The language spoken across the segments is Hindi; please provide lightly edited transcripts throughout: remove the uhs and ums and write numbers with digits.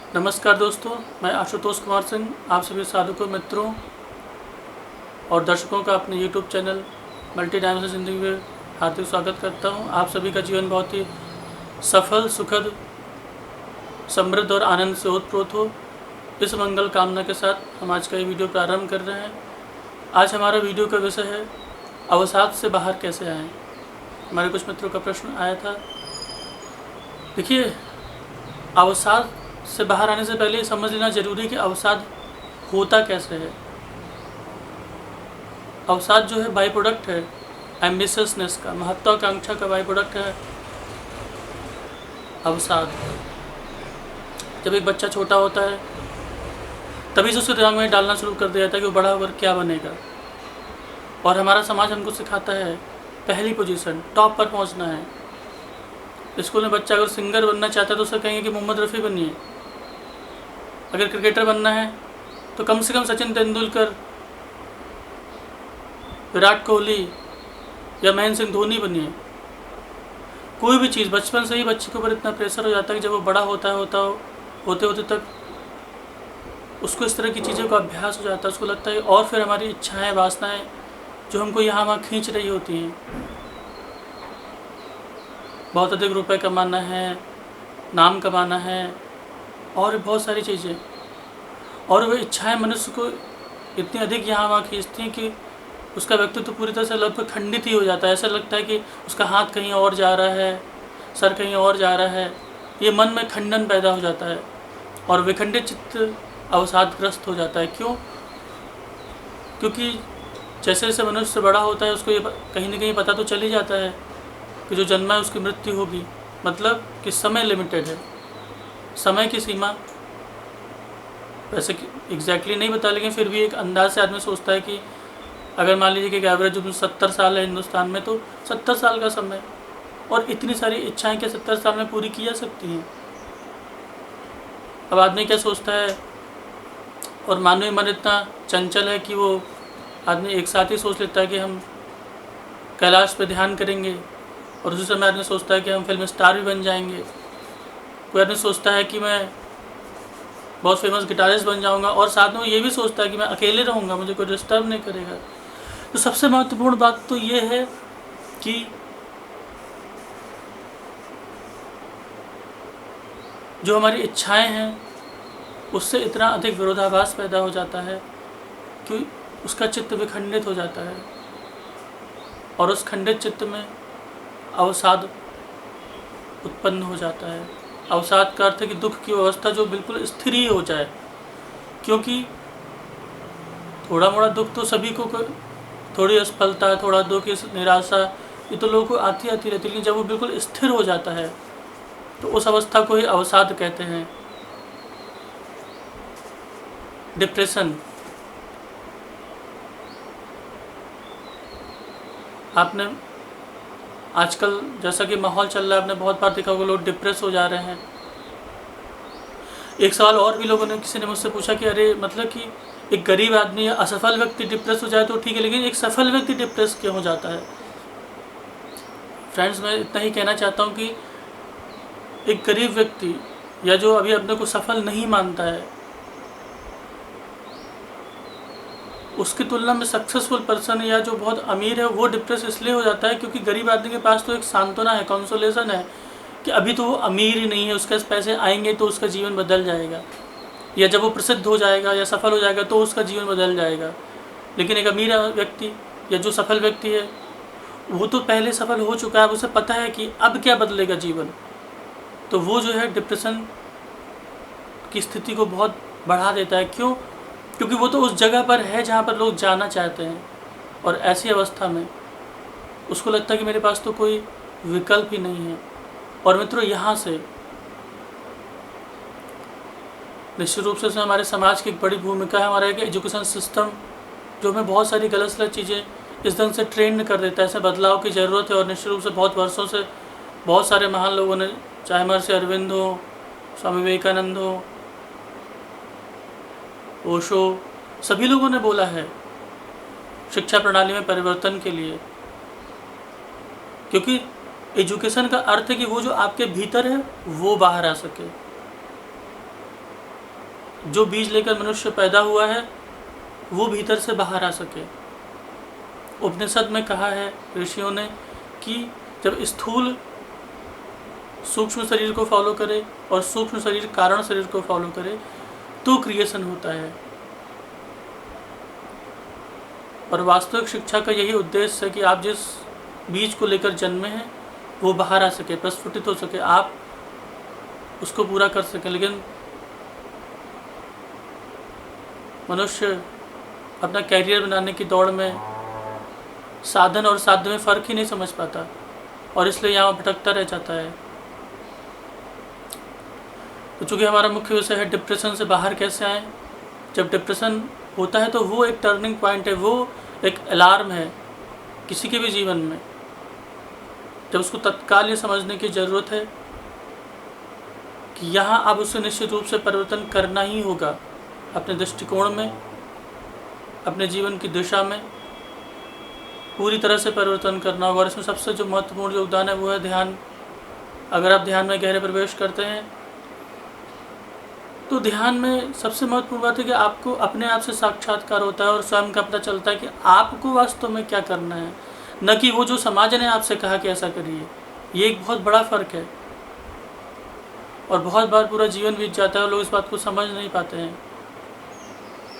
नमस्कार दोस्तों, मैं आशुतोष कुमार सिंह आप सभी साधकों, मित्रों और दर्शकों का अपने YouTube चैनल मल्टी डायमेंशन ज़िंदगी में हार्दिक स्वागत करता हूं। आप सभी का जीवन बहुत ही सफल, सुखद, समृद्ध और आनंद से ओतप्रोत हो, इस मंगल कामना के साथ हम आज का ये वीडियो प्रारंभ कर रहे हैं। आज हमारा वीडियो का विषय है अवसाद से बाहर कैसे आएँ। हमारे कुछ मित्रों का प्रश्न आया था। देखिए, अवसाद से बाहर आने से पहले ये समझ लेना जरूरी है कि अवसाद होता कैसे है। अवसाद जो है बाई प्रोडक्ट है एम्बिशियसनेस का, महत्वाकांक्षा का बाई प्रोडक्ट है अवसाद। जब एक बच्चा छोटा होता है तभी से उसके दिमाग में डालना शुरू कर दिया जाता है कि वो बड़ा होकर क्या बनेगा। और हमारा समाज हमको सिखाता है पहली पोजीशन, टॉप पर पहुंचना है। स्कूल में बच्चा अगर सिंगर बनना चाहता है तो उसे कहेंगे कि मोहम्मद रफ़ी बनिए। अगर क्रिकेटर बनना है तो कम से कम सचिन तेंदुलकर, विराट कोहली या महेंद्र सिंह धोनी बनिए। कोई भी चीज़ बचपन से ही बच्चे के ऊपर इतना प्रेशर हो जाता है कि जब वो बड़ा होते होते तक उसको इस तरह की चीज़ों का अभ्यास हो जाता है। उसको लगता है और फिर हमारी इच्छाएं, वासनाएं जो हमको यहाँ वहाँ खींच रही होती हैं, बहुत अधिक रुपए कमाना है, नाम कमाना है और बहुत सारी चीज़ें। और वह इच्छाएं मनुष्य को इतनी अधिक यहाँ वहाँ खींचती हैं कि उसका व्यक्तित्व पूरी तरह से लगभग खंडित ही हो जाता है। ऐसा लगता है कि उसका हाथ कहीं और जा रहा है, सर कहीं और जा रहा है। ये मन में खंडन पैदा हो जाता है और विखंडित चित्त अवसादग्रस्त हो जाता है। क्यों? क्योंकि जैसे जैसे मनुष्य बड़ा होता है उसको ये कहीं ना कहीं पता तो चल ही जाता है कि जो जन्मा है उसकी मृत्यु होगी। मतलब कि समय लिमिटेड है, समय की सीमा वैसे एग्जैक्टली नहीं बता, लेकिन फिर भी एक अंदाज से आदमी सोचता है कि अगर मान लीजिए कि एवरेज उम्र 70 साल है हिंदुस्तान में, तो 70 साल का समय और इतनी सारी इच्छाएं क्या 70 साल में पूरी की जा सकती हैं। अब आदमी क्या सोचता है, और मानवीय मन इतना चंचल है कि वो आदमी एक साथ ही सोच लेता है कि हम कैलाश पे ध्यान करेंगे, और उसी समय आदमी सोचता है कि हम फिल्म स्टार भी बन जाएंगे। कोई आदमी सोचता है कि मैं बहुत फेमस गिटारिस्ट बन जाऊंगा, और साथ में वो ये भी सोचता है कि मैं अकेले रहूँगा, मुझे कोई डिस्टर्ब नहीं करेगा। तो सबसे महत्वपूर्ण बात तो ये है कि जो हमारी इच्छाएं हैं उससे इतना अधिक विरोधाभास पैदा हो जाता है कि उसका चित्त विखंडित हो जाता है, और उस खंडित चित्त में अवसाद उत्पन्न हो जाता है। अवसाद का अर्थ है कि दुख की अवस्था जो बिल्कुल स्थिर ही हो जाए। क्योंकि थोड़ा मोड़ा दुख तो सभी को, थोड़ी असफलता, थोड़ा दुख, निराशा, ये तो लोगों को आती रहती है, लेकिन जब वो बिल्कुल स्थिर हो जाता है तो उस अवस्था को ही अवसाद कहते हैं। डिप्रेशन, आपने आजकल जैसा कि माहौल चल रहा है, आपने बहुत बार देखा होगा लोग डिप्रेस हो जा रहे हैं। एक सवाल और भी लोगों ने, किसी ने मुझसे पूछा कि अरे मतलब कि एक गरीब आदमी या असफल व्यक्ति डिप्रेस हो जाए तो ठीक है, लेकिन एक सफल व्यक्ति डिप्रेस क्यों हो जाता है? फ्रेंड्स, मैं इतना ही कहना चाहता हूँ कि एक गरीब व्यक्ति या जो अभी अपने को सफल नहीं मानता है, उसकी तुलना में सक्सेसफुल पर्सन या जो बहुत अमीर है वो डिप्रेस इसलिए हो जाता है क्योंकि गरीब आदमी के पास तो एक सांत्वना है, कंसोलेशन है कि अभी तो वो अमीर ही नहीं है, उसके पास पैसे आएंगे तो उसका जीवन बदल जाएगा, या जब वो प्रसिद्ध हो जाएगा या सफल हो जाएगा तो उसका जीवन बदल जाएगा। लेकिन एक अमीर व्यक्ति या जो सफल व्यक्ति है वो तो पहले सफल हो चुका है, उसे पता है कि अब क्या बदलेगा जीवन। तो वो जो है डिप्रेशन की स्थिति को बहुत बढ़ा देता है। क्यों? क्योंकि वो तो उस जगह पर है जहाँ पर लोग जाना चाहते हैं, और ऐसी अवस्था में उसको लगता है कि मेरे पास तो कोई विकल्प ही नहीं है। और मित्रों, यहाँ से निश्चित रूप से हमारे समाज की एक बड़ी भूमिका है, हमारा एक एजुकेशन सिस्टम जो हमें बहुत सारी गलत चीज़ें इस ढंग से ट्रेंड कर देता है। ऐसे बदलाव की ज़रूरत है, और निश्चित रूप से बहुत वर्षों से बहुत सारे महान लोगों ने, चाहे महर्षि अरविंद हो, स्वामी विवेकानंद हो, ओशो, सभी लोगों ने बोला है शिक्षा प्रणाली में परिवर्तन के लिए। क्योंकि एजुकेशन का अर्थ है कि वो जो आपके भीतर है वो बाहर आ सके। जो बीज लेकर मनुष्य पैदा हुआ है वो भीतर से बाहर आ सके। उपनिषद में कहा है ऋषियों ने कि जब स्थूल सूक्ष्म शरीर को फॉलो करे और सूक्ष्म शरीर कारण शरीर को फॉलो करे तो क्रिएशन होता है। और वास्तविक शिक्षा का यही उद्देश्य है कि आप जिस बीज को लेकर जन्मे हैं वो बाहर आ सके, प्रस्फुटित हो सके, आप उसको पूरा कर सकें। लेकिन मनुष्य अपना कैरियर बनाने की दौड़ में साधन और साध्य में फ़र्क ही नहीं समझ पाता और इसलिए यहाँ भटकता रह जाता है। तो चूँकि हमारा मुख्य विषय है डिप्रेशन से बाहर कैसे आएँ। जब डिप्रेशन होता है तो वो एक टर्निंग पॉइंट है, वो एक अलार्म है किसी के भी जीवन में। जब उसको तत्काल ये समझने की ज़रूरत है कि यहाँ अब उसे निश्चित रूप से परिवर्तन करना ही होगा, अपने दृष्टिकोण में, अपने जीवन की दिशा में पूरी तरह से परिवर्तन करना होगा। और इसमें सबसे जो महत्वपूर्ण योगदान है वो है ध्यान। अगर आप ध्यान में गहरे प्रवेश करते हैं तो ध्यान में सबसे महत्वपूर्ण बात है कि आपको अपने आप से साक्षात्कार होता है और स्वयं का पता चलता है कि आपको वास्तव में क्या करना है, न कि वो जो समाज ने आपसे कहा कि ऐसा करिए। ये एक बहुत बड़ा फ़र्क है और बहुत बार पूरा जीवन बीत जाता है और लोग इस बात को समझ नहीं पाते हैं।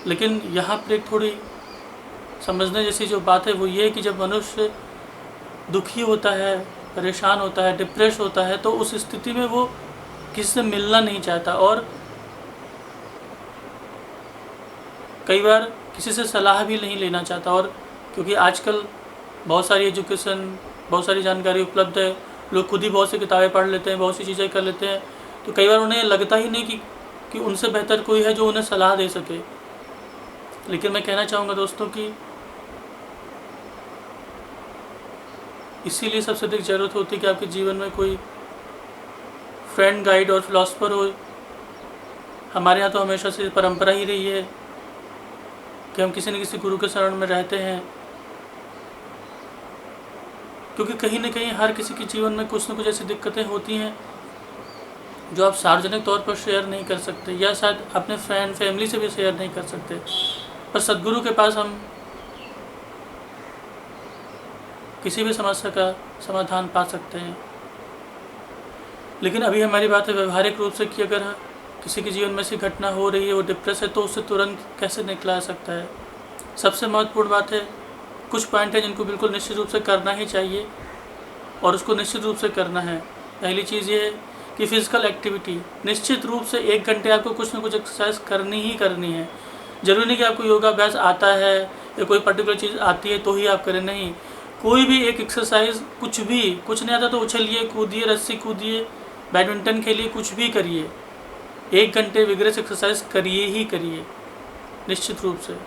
लेकिन यहाँ पर एक थोड़ी समझने जैसी जो बात है वो ये है कि जब मनुष्य दुखी होता है, परेशान होता है, डिप्रेस होता है तो उस स्थिति में वो किसी से मिलना नहीं चाहता और कई बार किसी से सलाह भी नहीं लेना चाहता। और क्योंकि आजकल बहुत सारी एजुकेशन, बहुत सारी जानकारी उपलब्ध है, लोग खुद ही बहुत सी किताबें पढ़ लेते हैं, बहुत सी चीज़ें कर लेते हैं, तो कई बार उन्हें लगता ही नहीं कि उनसे बेहतर कोई है जो उन्हें सलाह दे सके। लेकिन मैं कहना चाहूँगा दोस्तों कि इसीलिए सबसे अधिक ज़रूरत होती है कि आपके जीवन में कोई फ्रेंड, गाइड और फिलॉसफर हो। हमारे यहाँ तो हमेशा से परंपरा ही रही है कि हम किसी न किसी गुरु के शरण में रहते हैं, क्योंकि कहीं न कहीं हर किसी के जीवन में कुछ न कुछ ऐसी दिक्कतें होती हैं जो आप सार्वजनिक तौर पर शेयर नहीं कर सकते या शायद अपने फ्रेंड, फैमिली से भी शेयर नहीं कर सकते, पर सद्गुरु के पास हम किसी भी समस्या का समाधान पा सकते हैं। लेकिन अभी हमारी बात है व्यवहारिक रूप से कि अगर किसी के जीवन में ऐसी घटना हो रही है, वो डिप्रेस है, तो उससे तुरंत कैसे निकला जा सकता है। सबसे महत्वपूर्ण बात है, कुछ पॉइंट है जिनको बिल्कुल निश्चित रूप से करना ही चाहिए और उसको निश्चित रूप से करना है। पहली चीज़ ये है कि फिज़िकल एक्टिविटी, निश्चित रूप से 1 घंटे आपको कुछ ना कुछ एक्सरसाइज करनी ही करनी है। ज़रूरी नहीं कि आपको योगाभ्यास आता है या कोई पर्टिकुलर चीज़ आती है तो ही आप करें, नहीं। कोई भी एक एक्सरसाइज, कुछ नहीं आता तो उछलिए, कूदिए, रस्सी कूदिए, बैडमिंटन खेलिए, कुछ भी करिए, 1 घंटे विगरस एक्सरसाइज करिए ही करिए निश्चित रूप से।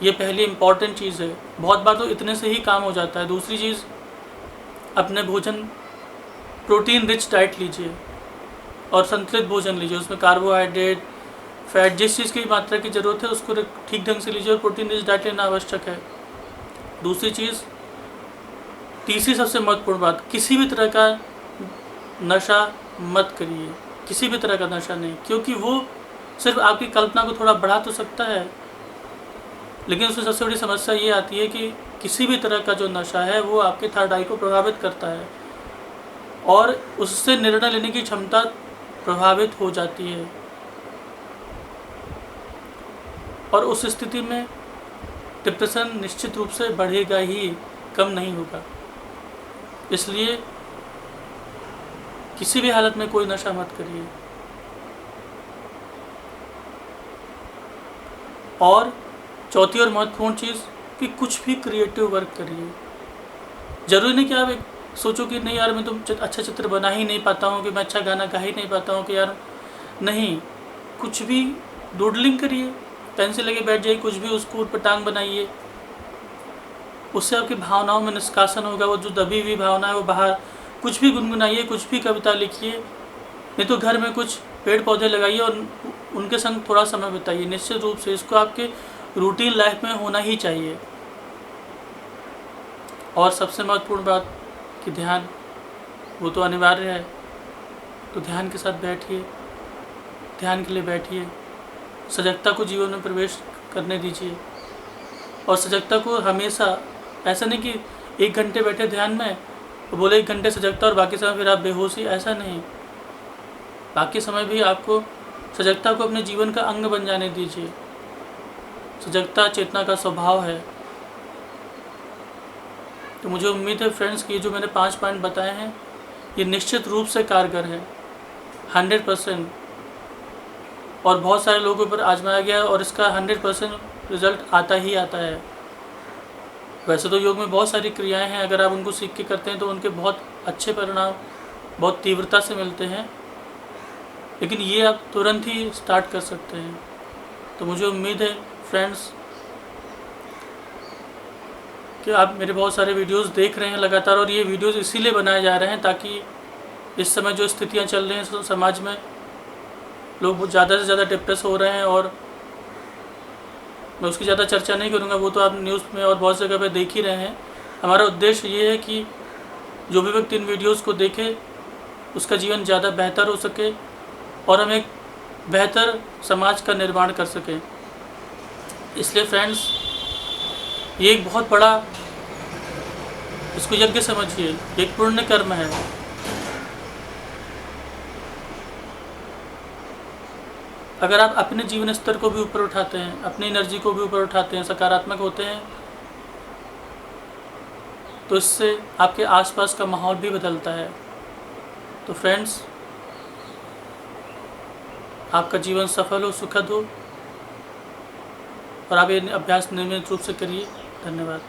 ये पहली इम्पॉर्टेंट चीज़ है। बहुत बार तो इतने से ही काम हो जाता है। दूसरी चीज़, अपने भोजन प्रोटीन रिच डाइट लीजिए और संतुलित भोजन लीजिए। उसमें कार्बोहाइड्रेट, फैट, जिस चीज़ की मात्रा की ज़रूरत है उसको ठीक ढंग से लीजिए और प्रोटीन रिच डाइट लेना आवश्यक है। दूसरी चीज़, तीसरी सबसे महत्वपूर्ण बात, किसी भी तरह का नशा मत करिए, किसी भी तरह का नशा नहीं, क्योंकि वो सिर्फ आपकी कल्पना को थोड़ा बढ़ा तो सकता है, लेकिन उसमें सबसे बड़ी समस्या ये आती है कि किसी भी तरह का जो नशा है वो आपके थर्ड आई को प्रभावित करता है और उससे निर्णय लेने की क्षमता प्रभावित हो जाती है और उस स्थिति में डिप्रेशन निश्चित रूप से बढ़ेगा ही, कम नहीं होगा। इसलिए किसी भी हालत में कोई नशा मत करिए। और चौथी और महत्वपूर्ण चीज़ कि कुछ भी क्रिएटिव वर्क करिए। ज़रूरी नहीं कि आप एक सोचो कि नहीं यार मैं तो अच्छा चित्र बना ही नहीं पाता हूँ, कि मैं अच्छा गाना गा ही नहीं पाता हूँ, कि यार नहीं, कुछ भी डूडलिंग करिए, पेंसिल लेके बैठ जाइए, कुछ भी उसको ऊट-पटांग बनाइए। उससे आपकी भावनाओं में निष्कासन होगा, वो जो दबी हुई भावना है वो बाहर। कुछ भी गुनगुनाइए, कुछ भी कविता लिखिए, नहीं तो घर में कुछ पेड़ पौधे लगाइए और उनके संग थोड़ा समय बिताइए। निश्चित रूप से इसको आपके रूटीन लाइफ में होना ही चाहिए। और सबसे महत्वपूर्ण बात कि ध्यान, वो तो अनिवार्य है, तो ध्यान के साथ बैठिए, ध्यान के लिए बैठिए, सजगता को जीवन में प्रवेश करने दीजिए। और सजगता को हमेशा, ऐसा नहीं कि 1 घंटे बैठे ध्यान में तो बोले 1 घंटे सजगता और बाकी समय फिर आप बेहोशी, ऐसा नहीं। बाकी समय भी आपको सजगता को अपने जीवन का अंग बन जाने दीजिए। सजगता चेतना का स्वभाव है। तो मुझे उम्मीद है फ्रेंड्स कि ये जो मैंने 5 पॉइंट बताए हैं ये निश्चित रूप से कारगर है, 100%, और बहुत सारे लोगों पर आजमाया गया है और इसका 100% रिजल्ट आता ही आता है। वैसे तो योग में बहुत सारी क्रियाएं हैं, अगर आप उनको सीख के करते हैं तो उनके बहुत अच्छे परिणाम बहुत तीव्रता से मिलते हैं, लेकिन ये आप तुरंत ही स्टार्ट कर सकते हैं। तो मुझे उम्मीद है फ्रेंड्स कि आप मेरे बहुत सारे वीडियोस देख रहे हैं लगातार, और ये वीडियोस इसीलिए बनाए जा रहे हैं ताकि इस समय जो स्थितियां चल रही हैं समाज में, लोग ज़्यादा से ज़्यादा डिप्रेस हो रहे हैं, और मैं उसकी ज़्यादा चर्चा नहीं करूँगा, वो तो आप न्यूज़ में और बहुत जगह पे देख ही रहे हैं। हमारा उद्देश्य ये है कि जो भी व्यक्ति इन वीडियोज़ को देखे उसका जीवन ज़्यादा बेहतर हो सके और हम एक बेहतर समाज का निर्माण कर सकें। इसलिए फ्रेंड्स ये एक बहुत बड़ा, इसको यज्ञ समझिए, एक पुण्य कर्म है। अगर आप अपने जीवन स्तर को भी ऊपर उठाते हैं, अपनी एनर्जी को भी ऊपर उठाते हैं, सकारात्मक होते हैं, तो इससे आपके आसपास का माहौल भी बदलता है। तो फ्रेंड्स आपका जीवन सफल हो, सुखद हो, और आप ये अभ्यास नियमित रूप से करिए। धन्यवाद।